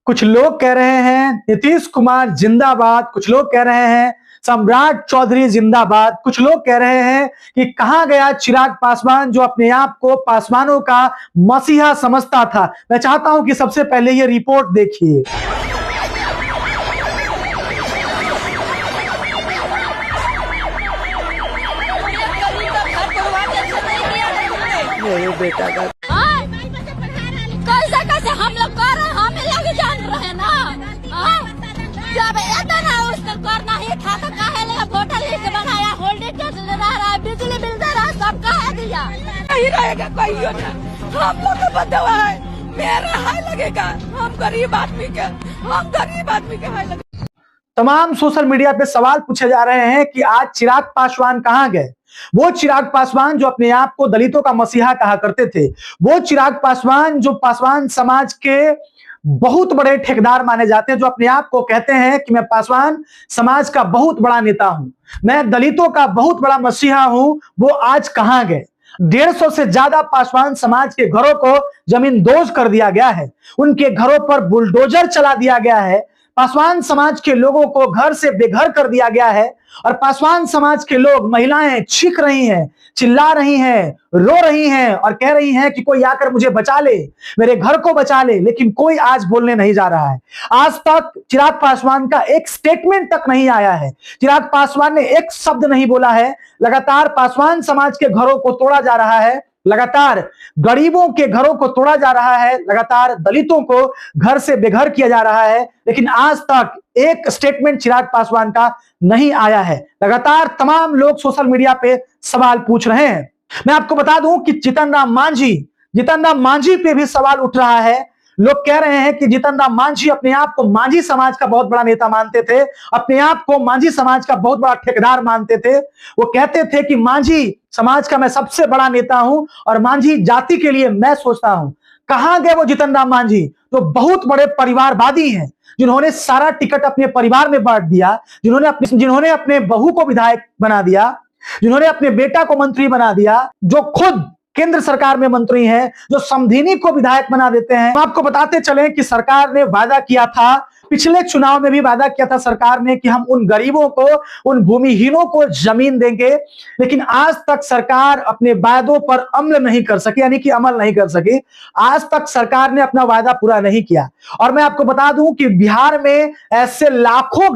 कुछ लोग कह रहे हैं नीतीश कुमार जिंदाबाद, कुछ लोग कह रहे हैं सम्राट चौधरी जिंदाबाद, कुछ लोग कह रहे हैं कि कहां गया चिराग पासवान जो अपने आप को पासवानों का मसीहा समझता था। मैं चाहता हूं कि सबसे पहले ये रिपोर्ट देखिए। मेरे बेटा का कैसे कैसे हम लोग कर रहे हैं, हमें लगे जान रहे ना। जब इतना उसको करना ही था तो काहे ले वोटर लिस्ट बनाया, होल्डिंग टैक्स ले रहा है, बिजली बिल दे रहा है, सब कहा दिया। नहीं रहेगा कोई योजना, हम लोग को बदवा है, मेरा हाय लगेगा, हम गरीब आदमी के हाय लगेगा। तमाम सोशल मीडिया पे सवाल पूछे जा रहे हैं कि आज चिराग पासवान कहां गए। वो चिराग पासवान जो अपने आप को दलितों का मसीहा कहा करते थे, वो चिराग पासवान जो पासवान समाज के बहुत बड़े ठेकेदार माने जाते हैं, जो अपने आप को कहते हैं कि मैं पासवान समाज का बहुत बड़ा नेता हूं, मैं दलितों का बहुत बड़ा मसीहा हूं, वो आज कहां गए। 150 से ज्यादा पासवान समाज के घरों को जमींदोज कर दिया गया है, उनके घरों पर बुलडोजर चला दिया गया है, पासवान समाज के लोगों को घर से बेघर कर दिया गया है और पासवान समाज के लोग, महिलाएं चीख रही हैं, चिल्ला रही हैं, रो रही हैं और कह रही हैं कि कोई आकर मुझे बचा ले, मेरे घर को बचा ले, लेकिन कोई आज बोलने नहीं जा रहा है। आज तक चिराग पासवान का एक स्टेटमेंट तक नहीं आया है, चिराग पासवान ने एक शब्द नहीं बोला है। लगातार पासवान समाज के घरों को तोड़ा जा रहा है, लगातार गरीबों के घरों को तोड़ा जा रहा है, लगातार दलितों को घर से बेघर किया जा रहा है, लेकिन आज तक एक स्टेटमेंट चिराग पासवान का नहीं आया है। लगातार तमाम लोग सोशल मीडिया पे सवाल पूछ रहे हैं। मैं आपको बता दूं कि जीतन राम मांझी पे भी सवाल उठ रहा है। लोग कह रहे हैं कि जीतन राम मांझी अपने आप को मांझी समाज का बहुत बड़ा नेता मानते थे, अपने आप को मांझी समाज का बहुत बड़ा ठेकेदार मानते थे। वो कहते थे कि मांझी समाज का मैं सबसे बड़ा नेता हूं और मांझी जाति के लिए मैं सोचता हूं। कहां गए वो जीतन राम मांझी जो बहुत बड़े परिवारवादी हैं, जिन्होंने सारा टिकट अपने परिवार में बांट दिया, जिन्होंने अपने बहू को विधायक बना दिया, जिन्होंने अपने बेटा को मंत्री बना दिया, जो खुद केंद्र सरकार में मंत्री हैं, जो समधिनी को विधायक बना देते हैं। हम आपको बताते चले कि सरकार ने वादा किया था, पिछले चुनाव में भी वादा किया था सरकार ने कि हम उन गरीबों को, उन भूमिहीनों को जमीन देंगे, लेकिन आज तक सरकार अपने वादों पर अमल नहीं कर सकी, यानी कि अमल नहीं कर सकी। आज तक सरकार ने अपना वादा पूरा नहीं किया। और मैं आपको बता दूं कि बिहार में ऐसे लाखों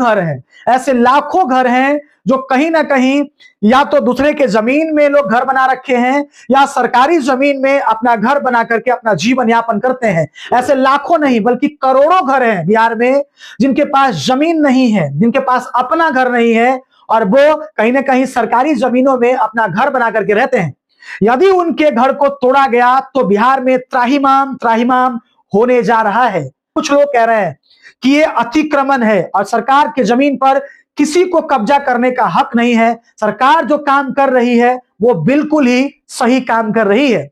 घर हैं जो कहीं ना कहीं या तो दूसरे के जमीन में लोग घर बना रखे हैं या सरकारी जमीन में अपना घर बना करके अपना जीवन यापन करते हैं। ऐसे लाखों नहीं बल्कि करोड़ों घर हैं बिहार में जिनके पास जमीन नहीं है, जिनके पास अपना घर नहीं है और वो कहीं ना कहीं सरकारी जमीनों में अपना घर बना करके रहते हैं। यदि उनके घर को तोड़ा गया तो बिहार में त्राहिमाम होने जा रहा है। कुछ लोग कह रहे हैं कि ये अतिक्रमण है और सरकार के जमीन पर किसी को कब्जा करने का हक नहीं है। सरकार जो काम कर रही है वो बिल्कुल ही सही काम कर रही है।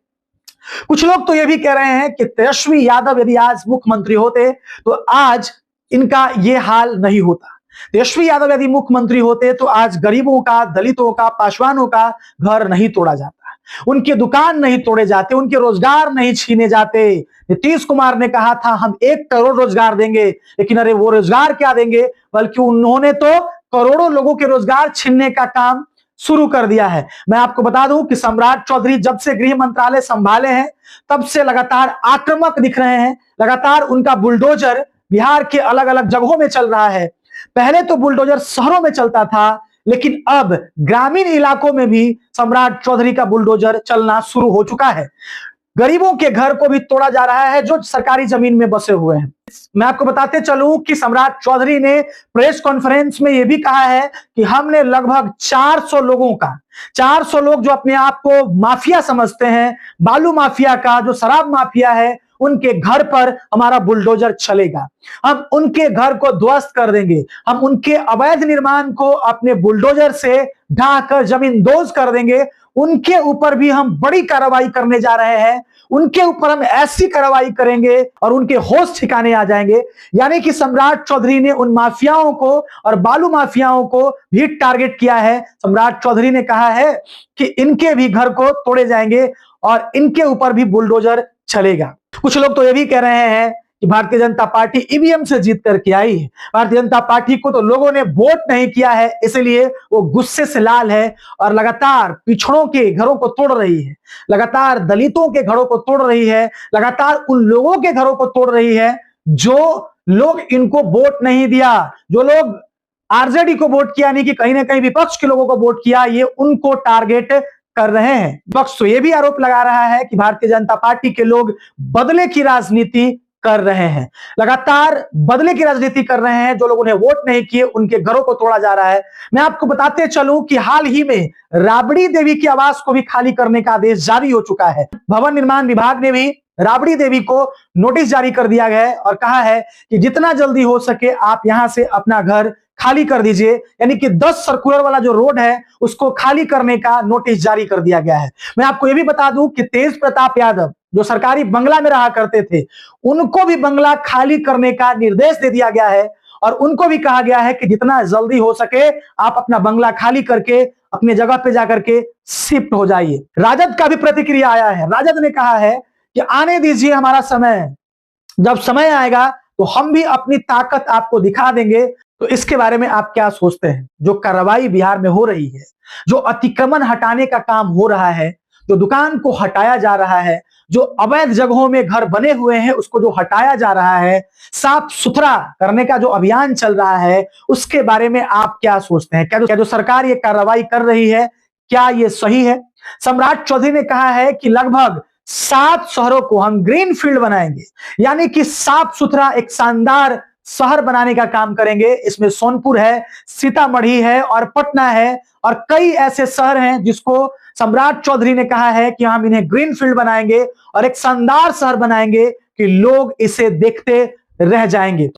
कुछ लोग तो ये भी कह रहे हैं कि तेजस्वी यादव यदि आज मुख्यमंत्री होते तो आज इनका ये हाल नहीं होता। तेजस्वी यादव यदि मुख्यमंत्री होते तो आज गरीबों का, दलितों का, पासवानों का घर नहीं तोड़ा जाता, उनके दुकान नहीं तोड़े जाते, उनके रोजगार नहीं छीने जाते। नीतीश कुमार ने कहा था हम 1 करोड़ रोजगार देंगे, लेकिन अरे वो रोजगार क्या देंगे, बल्कि उन्होंने तो करोड़ों लोगों के रोजगार छीनने का काम शुरू कर दिया है। मैं आपको बता दूं कि सम्राट चौधरी जब से गृह मंत्रालय संभाले हैं तब से लगातार आक्रामक दिख रहे हैं। लगातार उनका बुलडोजर बिहार के अलग अलग जगहों में चल रहा है। पहले तो बुलडोजर शहरों में चलता था, लेकिन अब ग्रामीण इलाकों में भी सम्राट चौधरी का बुलडोजर चलना शुरू हो चुका है। गरीबों के घर को भी तोड़ा जा रहा है जो सरकारी जमीन में बसे हुए हैं। मैं आपको बताते चलूं कि सम्राट चौधरी ने प्रेस कॉन्फ्रेंस में यह भी कहा है कि हमने लगभग 400 लोग जो अपने आप को माफिया समझते हैं, बालू माफिया का, जो शराब माफिया है, उनके घर पर हमारा बुलडोजर चलेगा। हम उनके घर को ध्वस्त कर देंगे, हम उनके अवैध निर्माण को अपने बुलडोजर से ढाकर जमींदोज कर देंगे। उनके ऊपर भी हम बड़ी कार्रवाई करने जा रहे हैं, उनके ऊपर हम ऐसी कार्रवाई करेंगे और उनके होश ठिकाने आ जाएंगे। यानी कि सम्राट चौधरी ने उन माफियाओं को और बालू माफियाओं को भी टारगेट किया है। सम्राट चौधरी ने कहा है कि इनके भी घर को तोड़े जाएंगे और इनके ऊपर भी बुलडोजर चलेगा। कुछ लोग तो ये भी कह रहे हैं कि भारतीय जनता पार्टी ईवीएम से जीत करके आई है। भारतीय जनता पार्टी को तो लोगों ने वोट नहीं किया है, इसलिए वो गुस्से से लाल है और लगातार पिछड़ों के घरों को तोड़ रही है, लगातार दलितों के घरों को तोड़ रही है, लगातार उन लोगों के घरों को तोड़ रही है जो लोग इनको वोट नहीं दिया, जो लोग आरजेडी को वोट किया, यानी कि कहीं ना कहीं विपक्ष के लोगों को वोट किया, ये उनको टारगेट कर रहे हैं। विपक्ष तो ये भी आरोप लगा रहा है कि भारतीय जनता पार्टी के लोग बदले की राजनीति कर रहे हैं, लगातार बदले की राजनीति कर रहे हैं। जो लोग उन्हें वोट नहीं किए उनके घरों को तोड़ा जा रहा है। मैं आपको बताते चलूं कि हाल ही में राबड़ी देवी की आवास को भी खाली करने का आदेश जारी हो चुका है। भवन निर्माण विभाग ने भी राबड़ी देवी को नोटिस जारी कर दिया गया है और कहा है कि जितना जल्दी हो सके आप यहां से अपना घर खाली कर दीजिए, यानी कि 10 सर्कुलर वाला जो रोड है उसको खाली करने का नोटिस जारी कर दिया गया है। मैं आपको यह भी बता दूं कि तेज प्रताप यादव जो सरकारी बंगला में रहा करते थे, उनको भी बंगला खाली करने का निर्देश दे दिया गया है और उनको भी कहा गया है कि जितना जल्दी हो सके आप अपना बंगला खाली करके अपनी जगह पे जाकर के शिफ्ट हो जाइए। राजद का भी प्रतिक्रिया आया है। राजद ने कहा है कि आने दीजिए हमारा समय, जब समय आएगा तो हम भी अपनी ताकत आपको दिखा देंगे। तो इसके बारे में आप क्या सोचते हैं? जो कार्रवाई बिहार में हो रही है, जो अतिक्रमण हटाने का काम हो रहा है, जो दुकान को हटाया जा रहा है, जो अवैध जगहों में घर बने हुए हैं उसको जो हटाया जा रहा है, साफ सुथरा करने का जो अभियान चल रहा है, उसके बारे में आप क्या सोचते हैं? क्या जो सरकार ये कार्रवाई कर रही है, क्या ये सही है? सम्राट चौधरी ने कहा है कि लगभग 7 शहरों को हम ग्रीन फील्ड बनाएंगे, यानी कि साफ सुथरा एक शानदार शहर बनाने का काम करेंगे। इसमें सोनपुर है, सीतामढ़ी है और पटना है और कई ऐसे शहर हैं जिसको सम्राट चौधरी ने कहा है कि हम इन्हें ग्रीन फील्ड बनाएंगे और एक शानदार शहर बनाएंगे कि लोग इसे देखते रह जाएंगे।